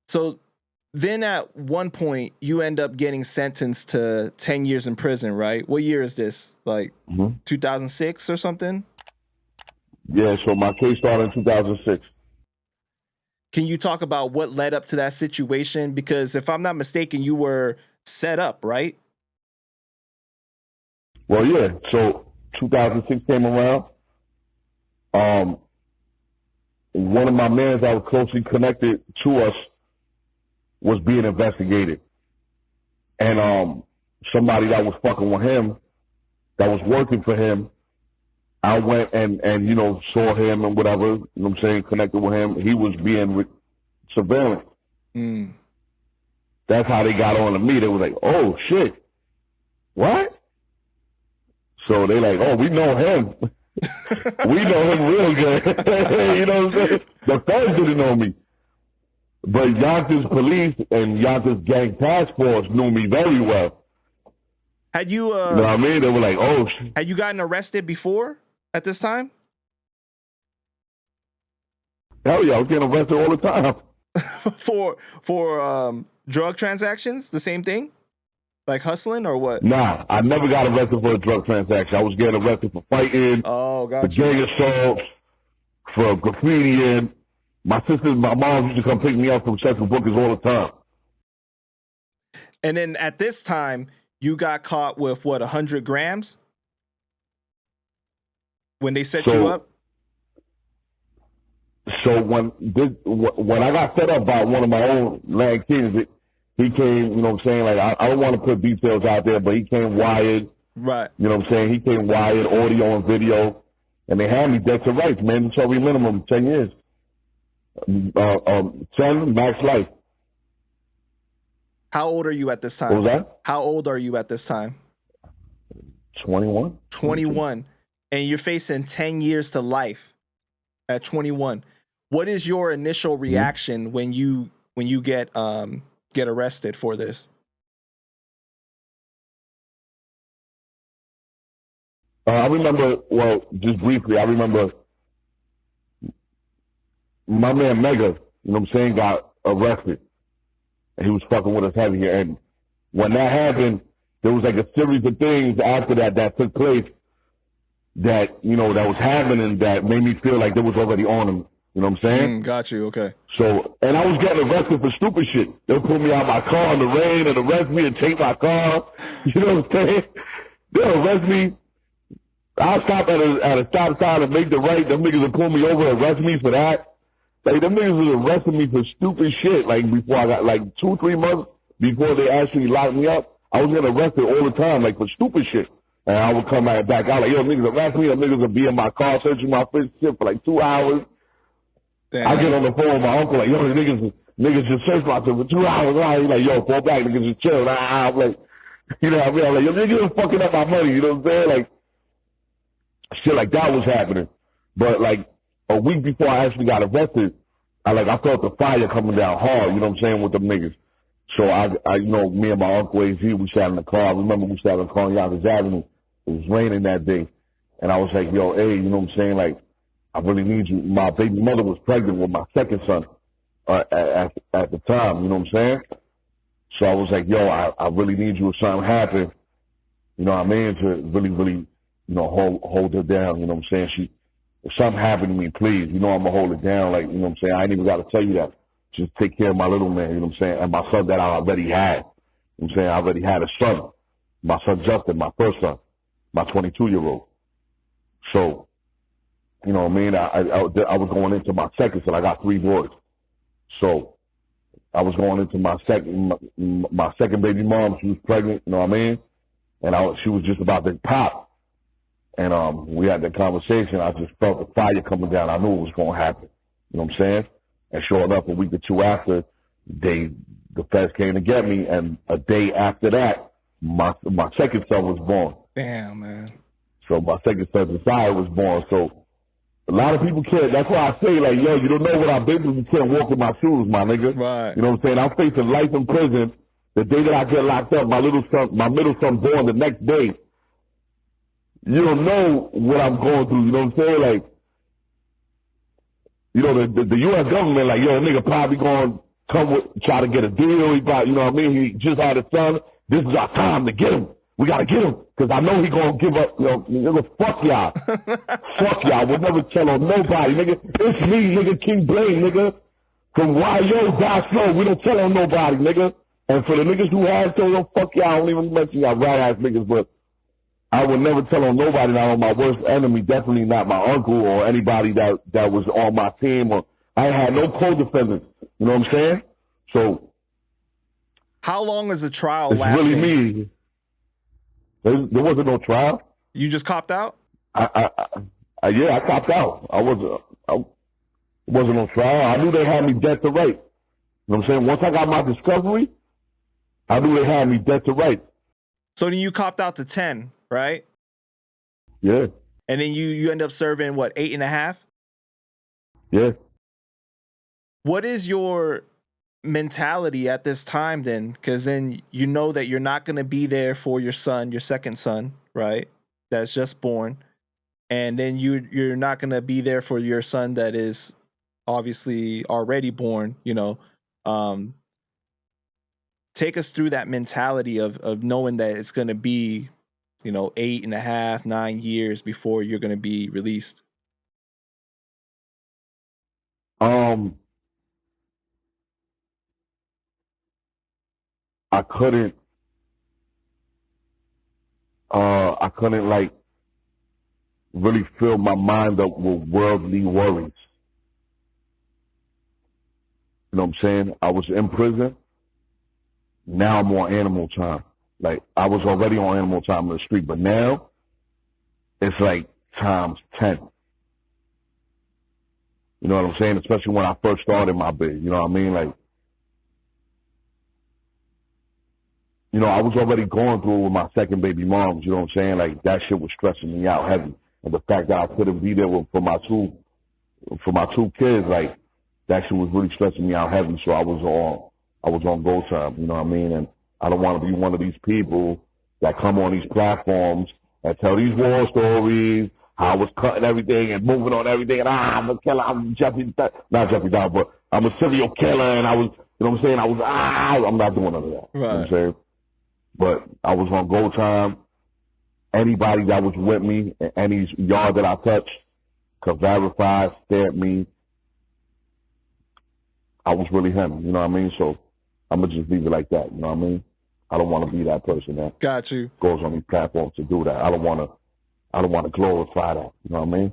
So then at one point, you end up getting sentenced to 10 years in prison, right? What year is this? Like 2006 or something? Yeah, so my case started in 2006. Can you talk about what led up to that situation? Because if I'm not mistaken, you were set up, right? Well, yeah, so 2006 came around. One of my mans that was closely connected to us was being investigated. And somebody that was fucking with him, that was working for him, I went and you know, saw him and whatever, you know what I'm saying, connected with him. He was being surveillance. That's how they got on to me. They was like, oh, shit, what? So they like, oh, we know him. We know him real good. You know what I'm saying? The feds didn't know me. But Yonkers police and Yonkers gang task force knew me very well. Had you, you know what I mean? They were like, oh, shit. Had you gotten arrested before at this time? Hell yeah, I was getting arrested all the time. for drug transactions, the same thing? Like hustling or what? Nah, I never got arrested for a drug transaction. I was getting arrested for fighting, for gang assault, for graffitiing. My sisters, my mom used to come pick me up from Central Bookers all the time. And then at this time, you got caught with what, 100 grams? When they set you up? So when I got set up by one of my own land kids, he came, you know what I'm saying? Like, I don't want to put details out there, but he came wired. Right. You know what I'm saying? He came wired, audio and video. And they had me dead to rights, mandatory minimum, 10 years. 10, max life. How old are you at this time? What was that? How old are you at this time? 21. 21. And you're facing 10 years to life at 21. What is your initial reaction when you get arrested for this? I remember, well, just briefly, I remember my man Mega, you know what I'm saying, got arrested. And he was fucking with us heavy here. And when that happened, there was like a series of things after that took place that, you know, that was happening that made me feel like they was already on him. You know what I'm saying? Got you, okay. So, and I was getting arrested for stupid shit. They'll pull me out my car in the rain and arrest me and take my car. You know what I'm saying? They'll arrest me. I'll stop at a stop sign and make the right. Them niggas will pull me over and arrest me for that. Like, them niggas was arresting me for stupid shit. Like, before I got, like, 2-3 months before they actually locked me up, I was getting arrested all the time, like, for stupid shit. And I would come back out, like, yo, niggas arrest me. Them niggas would be in my car searching my shit for, like, 2 hours. Damn. I get on the phone with my uncle, like, yo, niggas just searched my shit for 2 hours. He's like, yo, fall back, niggas just chill. I'm like, you know what I mean? I'm like, yo, niggas fucking up my money, you know what I'm saying? Like, shit like that was happening. But, like, a week before I actually got arrested, I felt the fire coming down hard, you know what I'm saying, with them niggas. So I you know, me and my uncle AZ, we sat in the car. I remember we sat in the car on Yonkers Avenue. It was raining that day. And I was like, yo, hey, you know what I'm saying, like, I really need you. My baby mother was pregnant with my second son at the time, you know what I'm saying? So I was like, yo, I really need you if something happened, you know what I mean, to really, really, you know, hold her down, you know what I'm saying? If something happened to me, please, you know I'm going to hold it down, like, you know what I'm saying? I ain't even got to tell you that. Just take care of my little man, you know what I'm saying? And my son that I already had, you know what I'm saying? I already had a son. My son Justin, my first son, my 22-year-old. So, you know what I mean? I was going into my second son. I got 3 boys. So I was going into my second baby mom. She was pregnant, you know what I mean? And she was just about to pop. And we had that conversation. I just felt the fire coming down. I knew it was going to happen. You know what I'm saying? And sure enough, a week or two after, the feds came to get me. And a day after that, my second son was born. Damn, man. So my second son, Josiah, was born. So a lot of people can't. That's why I say, like, yo, you don't know what I've been through. You can't walk in my shoes, my nigga. Right. You know what I'm saying? I'm facing life in prison. The day that I get locked up, my middle son born the next day. You don't know what I'm going through. You know what I'm saying? Like, you know, the U.S. government, like, yo, a nigga probably going to come with, try to get a deal. He probably, you know what I mean? He just had a son. This is our time to get him. We got to get him. Because I know he going to give up, you know, nigga, fuck y'all. Fuck y'all. We'll never tell on nobody, nigga. It's me, nigga, King Blaine, nigga. From YO, Die Slow. We don't tell on nobody, nigga. And for the niggas who have told them, fuck y'all, I don't even mention y'all rat-ass niggas, but I would never tell on nobody, not on my worst enemy, definitely not my uncle or anybody that was on my team. Or I had no co-defendants. You know what I'm saying? So, how long is the trial it's lasting? really me. There wasn't no trial. You just copped out? Yeah, I copped out. I wasn't no trial. I knew they had me dead to right. You know what I'm saying? Once I got my discovery, I knew they had me dead to right. So then you copped out to 10, right? Yeah. And then you end up serving, what, 8.5? Yeah. What is your mentality at this time then? Because then you know that you're not going to be there for your son, your second son, right? That's just born. And then you're not going to be there for your son that is obviously already born, you know. Take us through that mentality of knowing that it's going to be, you know, 8.5, 9 years before you're going to be released. I couldn't like really fill my mind up with worldly worries. You know what I'm saying? I was in prison. Now I'm on animal time. Like, I was already on animal time in the street, but now it's like times 10. You know what I'm saying? Especially when I first started my bid. You know what I mean? Like, you know, I was already going through with my second baby moms. You know what I'm saying? Like, that shit was stressing me out heavy. And the fact that I couldn't be there for my two kids, like, that shit was really stressing me out heavy. So I was on go time. You know what I mean? And I don't want to be one of these people that come on these platforms and tell these war stories, how I was cutting everything and moving on everything, and I'm a killer, I'm not Jeffrey Dahmer, but I'm a serial killer, and I was, you know what I'm saying? I'm not doing none of that. Right. You know what I'm saying? But I was on go time. Anybody that was with me, any yard that I touched, could verify, stare at me. I was really him, you know what I mean? So I'm going to just leave it like that, you know what I mean? I don't want to be that person that Got you. goes on these platforms to do that. I don't want to glorify that, you know what I mean?